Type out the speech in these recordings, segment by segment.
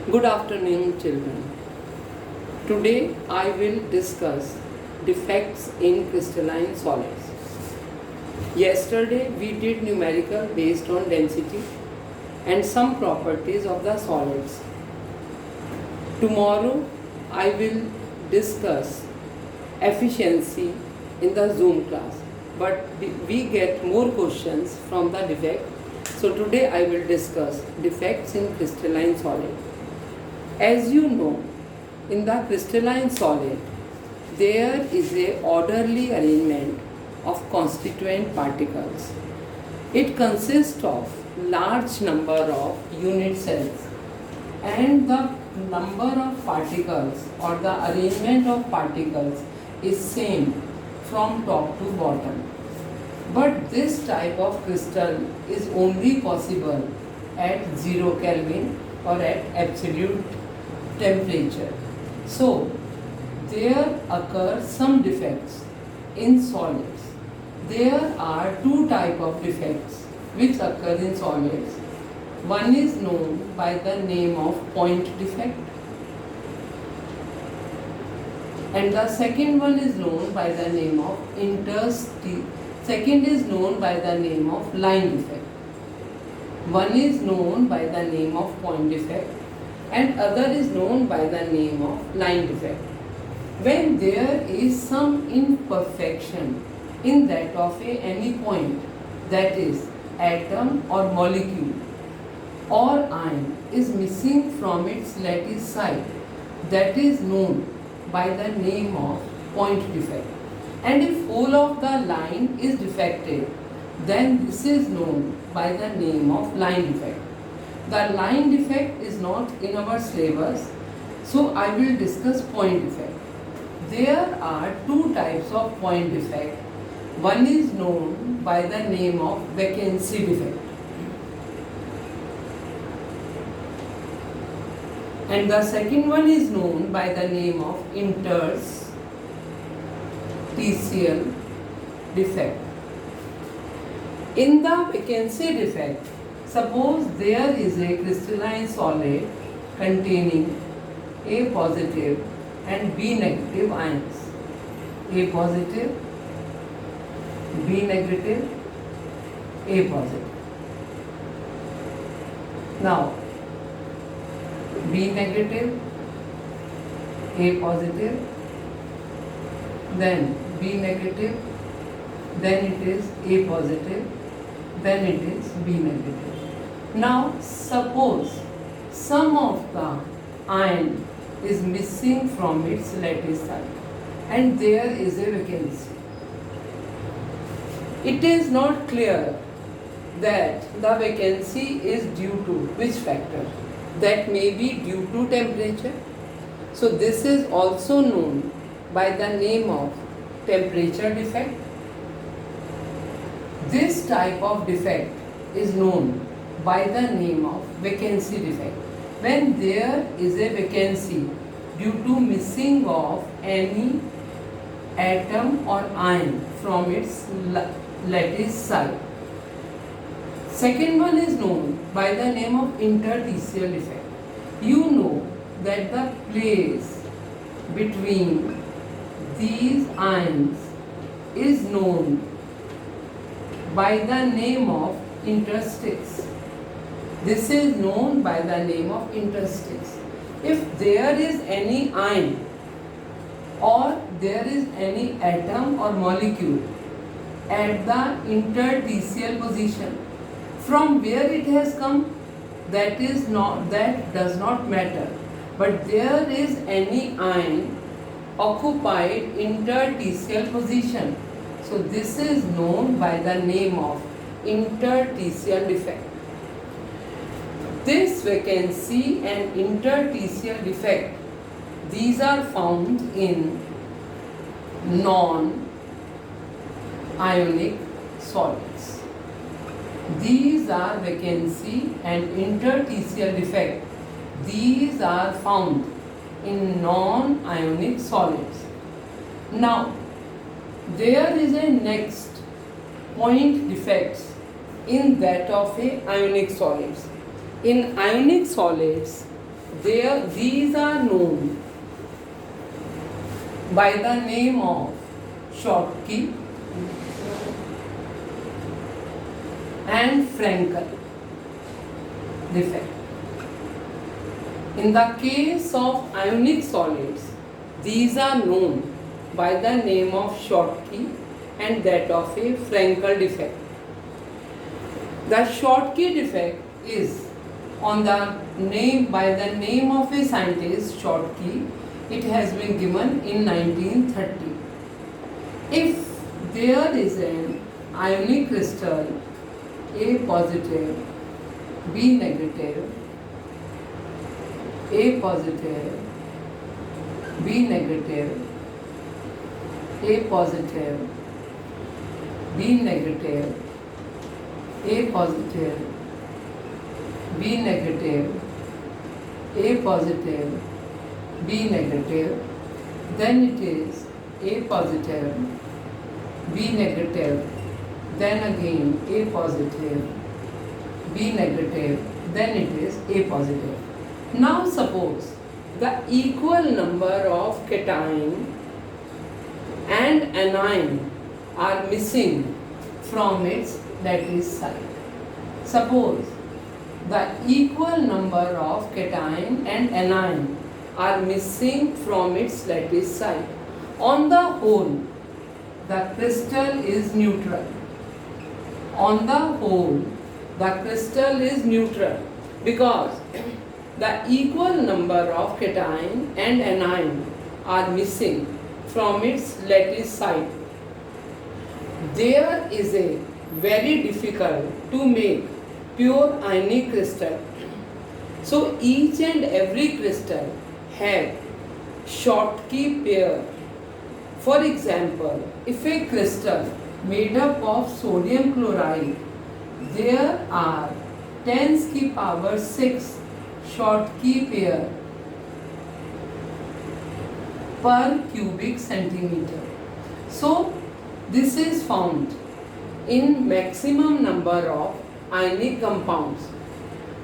Good afternoon, children. Today I will discuss defects in crystalline solids. Yesterday we did numerical based on density and some properties of the solids. Tomorrow I will discuss efficiency in the Zoom class, but we get more questions from the defect. So today I will discuss defects in crystalline solid. As you know, in the crystalline solid, there is a orderly arrangement of constituent particles. It consists of large number of unit cells, and the number of particles or the arrangement of particles is same from top to bottom. But this type of crystal is only possible at 0 Kelvin or at absolute temperature. So there occur some defects in solids. There are two types of defects which occur in solids. One is known by the name of point defect, and the second one is known by the name of line defect. One is known by the name of point defect and other is known by the name of line defect. When there is some imperfection in that of any point, that is atom or molecule or ion is missing from its lattice site, that is known by the name of point defect. And if whole of the line is defective, then this is known by the name of line defect. The line defect is not in our syllabus, so I will discuss point defect. There are two types of point defect. One is known by the name of vacancy defect, and the second one is known by the name of interstitial defect. In the vacancy defect, suppose there is a crystalline solid containing A positive and B negative ions. A positive, B negative, A positive. Now, B negative, A positive, then B negative, then it is A positive, then it is B negative. Now suppose some of the ion is missing from its lattice site and there is a vacancy. It is not clear that the vacancy is due to which factor. That may be due to temperature. So this is also known by the name of temperature defect. This type of defect is known by the name of vacancy defect. When there is a vacancy due to missing of any atom or ion from its lattice site. Second one is known by the name of interstitial defect. You know that the place between these ions is known by the name of interstices. This is known by the name of interstices. If there is any ion or there is any atom or molecule at the interstitial position, from where it has come, that does not matter. But there is any ion occupied interstitial position. So this is known by the name of interstitial defect. This vacancy and interstitial defect, these are found in non-ionic solids. These are vacancy and interstitial defect. These are found in non-ionic solids. Now, there is a next point defects in that of a ionic solids. In ionic solids, these are known by the name of Schottky and Frankel defect. In the case of ionic solids, these are known by the name of Schottky and that of a Frankel defect. The Schottky defect is by the name of a scientist, Schottky. It has been given in 1930. If there is an ionic crystal A positive, B negative, A positive, B negative, A positive, B negative, A positive, B negative, A positive, B negative, then it is A positive, B negative, then again A positive, B negative, then it is A positive. Now suppose the equal number of cation and anion are missing from its lattice site. Suppose the equal number of cation and anion are missing from its lattice site. On the whole, the crystal is neutral. On the whole, the crystal is neutral because the equal number of cation and anion are missing from its lattice site. There is a very difficult to make pure ionic crystal. So each and every crystal have Schottky pair. For example, if a crystal made up of sodium chloride, there are 10⁶ Schottky pair per cubic centimeter. So this is found in maximum number of ionic compounds.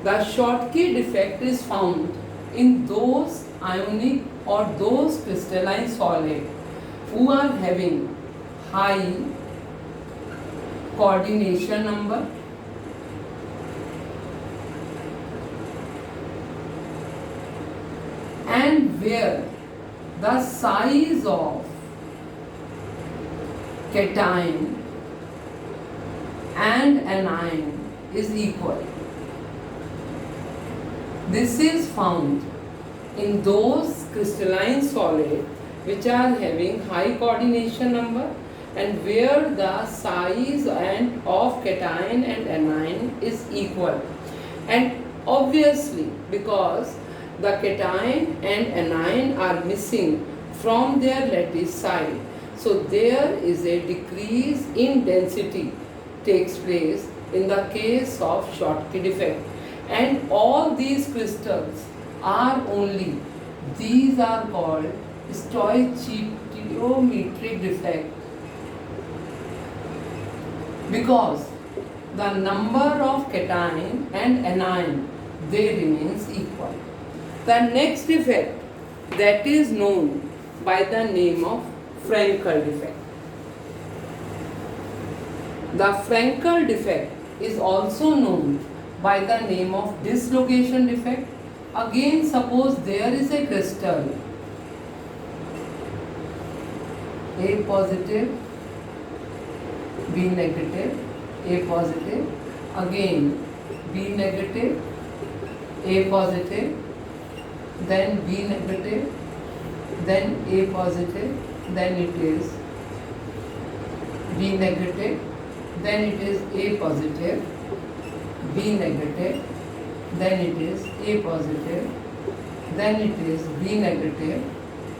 The Schottky defect is found in those ionic or those crystalline solids who are having high coordination number, and where the size of cation and anion is equal. This is found in those crystalline solids which are having high coordination number and where the size of cation and anion is equal. And obviously, because the cation and anion are missing from their lattice site, so there is a decrease in density takes place in the case of Schottky defect. And all these crystals are only, these are called stoichiometric defect because the number of cation and anion, they remains equal. The next defect that is known by the name of Frankel defect. The Frankel defect is also known by the name of dislocation defect. Again, suppose there is a crystal A positive, B negative, A positive, again B negative, A positive, then B negative, then A positive, then it is B negative, then it is A positive, B negative, then it is A positive, then it is B negative,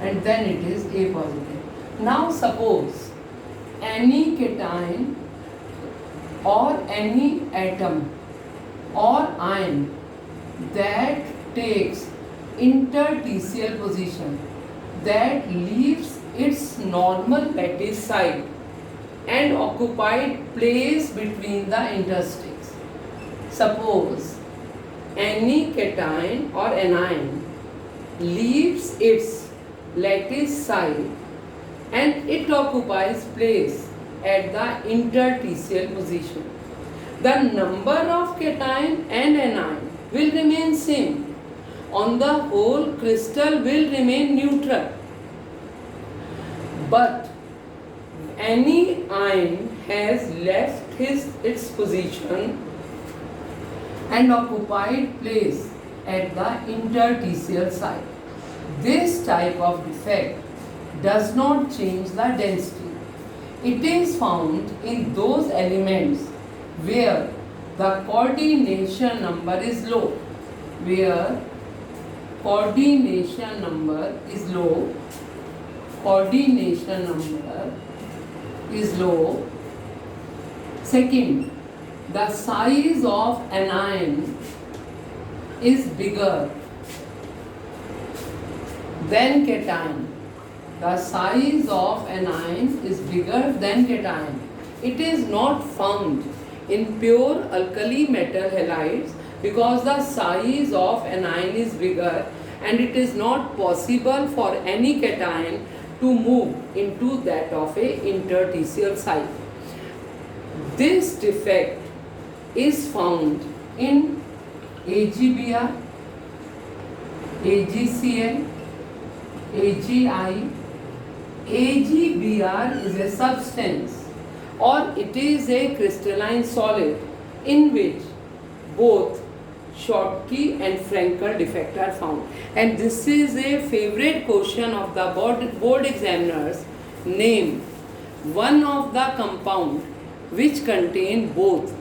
and then it is A positive. Now suppose any cation or any atom or ion that takes interstitial position, that leaves its normal lattice site and occupied place between the interstices. Suppose any cation or anion leaves its lattice site and it occupies place at the interstitial position, the number of cation and anion will remain same. On the whole, crystal will remain neutral. But any ion has left its position and occupied place at the interstitial site. This type of defect does not change the density. It is found in those elements where the coordination number is low. Where coordination number is low, coordination number is low. Second, the size of anion is bigger than cation. The size of anion is bigger than cation. It is not found in pure alkali metal halides because the size of anion is bigger and it is not possible for any cation to move into that of a interstitial site. This defect is found in AgBr, AgCl, AgI. AgBr is a substance or it is a crystalline solid in which both Schottky and Frankel defect are found. And this is a favorite question of the board examiners. Name one of the compound which contain both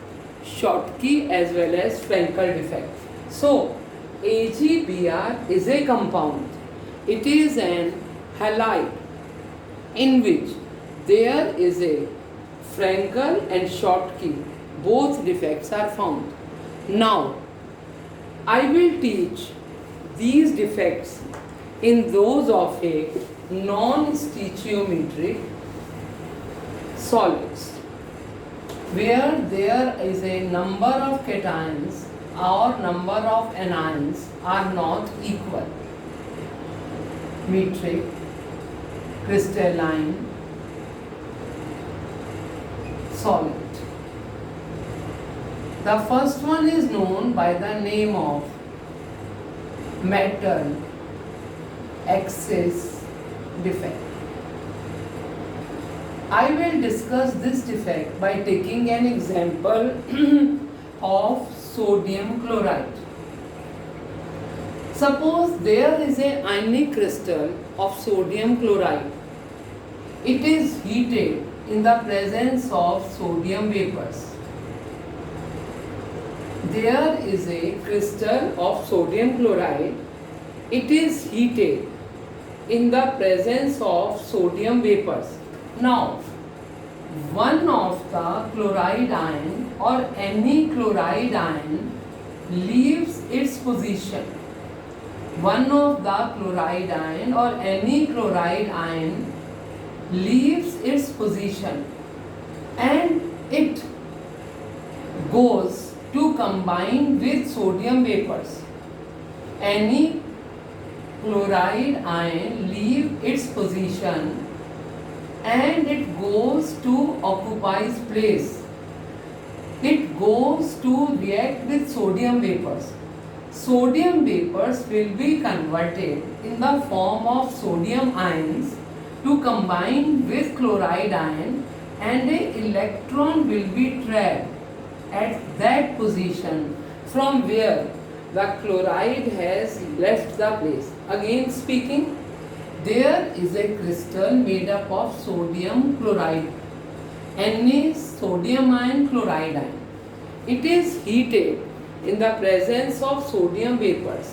Schottky as well as Frankel defect. So AgBr is a compound. It is an halide in which there is a Frankel and Schottky. Both defects are found. Now I will teach these defects in those of a non-stoichiometric solids where there is a number of cations or number of anions are not equal. Metric, crystalline, solid. The first one is known by the name of metal excess defect. I will discuss this defect by taking an example of sodium chloride. Suppose there is a ionic crystal of sodium chloride. It is heated in the presence of sodium vapors. There is a crystal of sodium chloride. It is heated in the presence of sodium vapors. Now, one of the chloride ion or any chloride ion leaves its position. One of the chloride ion or any chloride ion leaves its position and it goes to combine with sodium vapors. Any chloride ion leave its position and it goes to occupies place. It goes to react with sodium vapors. Sodium vapors will be converted in the form of sodium ions to combine with chloride ion and an electron will be trapped at that position from where the chloride has left the place. Again speaking, there is a crystal made up of sodium chloride, Na sodium ion chloride ion. It is heated in the presence of sodium vapors.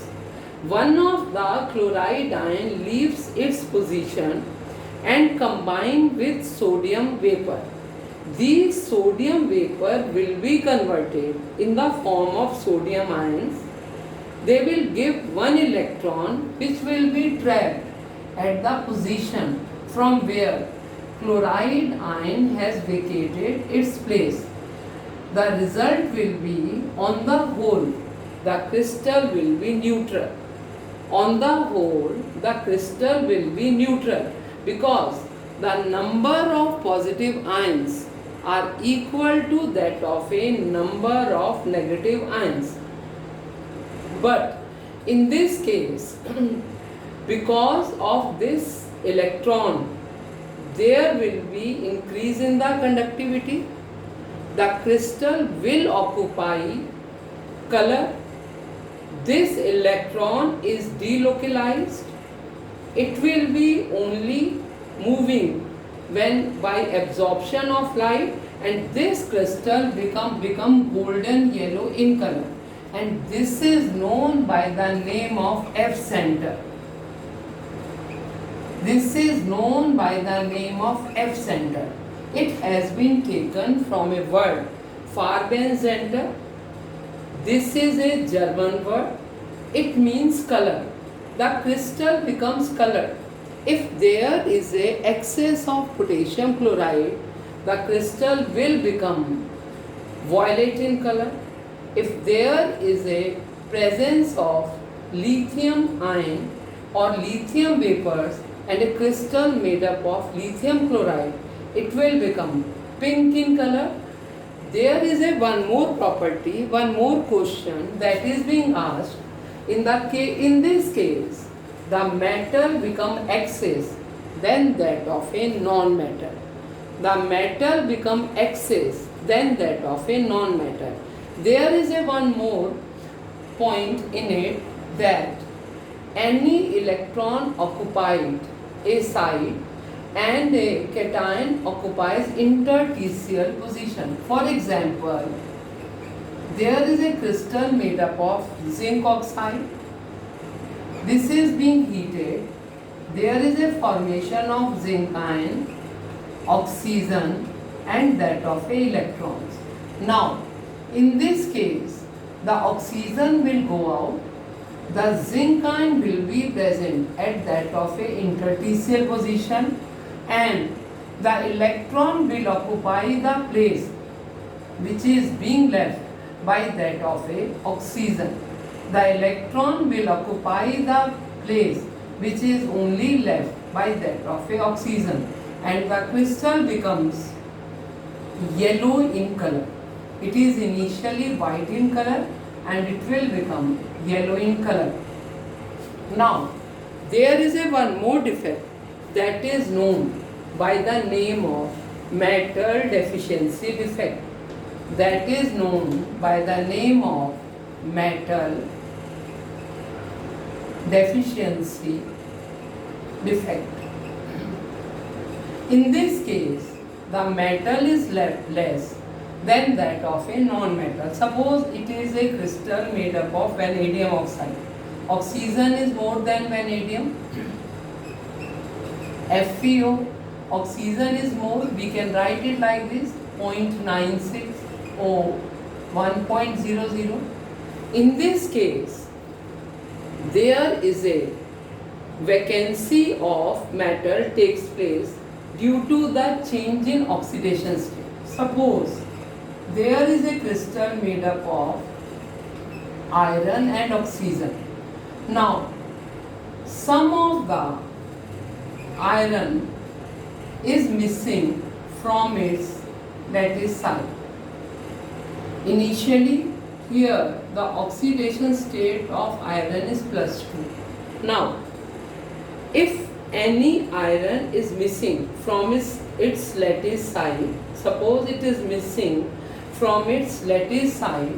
One of the chloride ion leaves its position and combine with sodium vapor. These sodium vapor will be converted in the form of sodium ions. They will give one electron which will be trapped at the position from where chloride ion has vacated its place. The result will be, on the whole, the crystal will be neutral. On the whole, the crystal will be neutral because the number of positive ions are equal to that of a number of negative ions. But in this case, because of this electron, there will be increase in the conductivity. The crystal will occupy color. This electron is delocalized. It will be only moving when by absorption of light, and this crystal become golden yellow in color, and this is known by the name of F center. This is known by the name of F center. It has been taken from a word Farbencenter. This is a German word. It means color. The crystal becomes colored. If there is a excess of potassium chloride, the crystal will become violet in color. If there is a presence of lithium ion or lithium vapors and a crystal made up of lithium chloride, it will become pink in color. There is a one more property, one more question that is being asked. In this case, the metal become excess than that of a non-metal. The metal become excess than that of a non-metal. There is a one more point in it, that any electron occupied a site and a cation occupies interstitial position. For example, there is a crystal made up of zinc oxide. This is being heated. There is a formation of zinc ion, oxygen, and that of a electrons. Now, in this case, the oxygen will go out. The zinc ion will be present at that of a interstitial position, and the electron will occupy the place which is being left by that of a oxygen. The electron will occupy the place which is only left by that of a oxygen, and the crystal becomes yellow in color. It is initially white in color and it will become yellow in color. Now, there is a one more defect that is known by the name of metal deficiency defect. That is known by the name of metal deficiency defect. In this case, the metal is less than that of a non-metal. Suppose it is a crystal made up of vanadium oxide. Oxygen is more than vanadium. FeO, oxygen is more. We can write it like this: 0.96 or 1.00. In this case, there is a vacancy of metal takes place due to the change in oxidation state. Suppose there is a crystal made up of iron and oxygen. Now, some of the iron is missing from its lattice site. Initially, here the oxidation state of iron is +2. Now, if any iron is missing from its lattice site, suppose it is missing from its lattice site,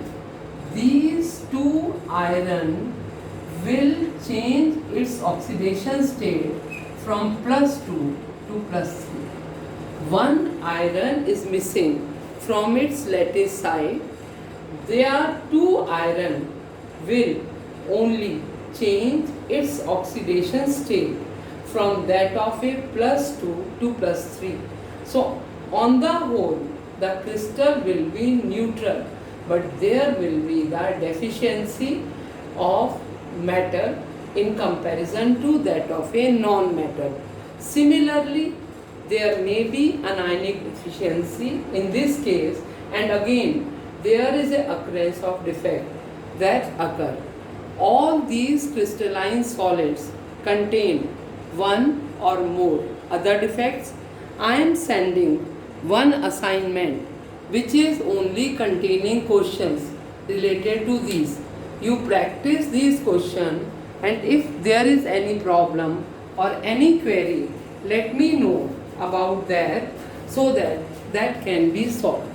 these two iron will change its oxidation state from +2 to +3. One iron is missing from its lattice site. There two iron will only change its oxidation state from that of a +2 to +3. So, on the whole, the crystal will be neutral, but there will be the deficiency of metal in comparison to that of a non-metal. Similarly, there may be anionic deficiency in this case, and again there is a occurrence of defect that occur. All these crystalline solids contain one or more other defects. I am sending one assignment which is only containing questions related to these. You practice these questions, and if there is any problem or any query, let me know about that so that that can be solved.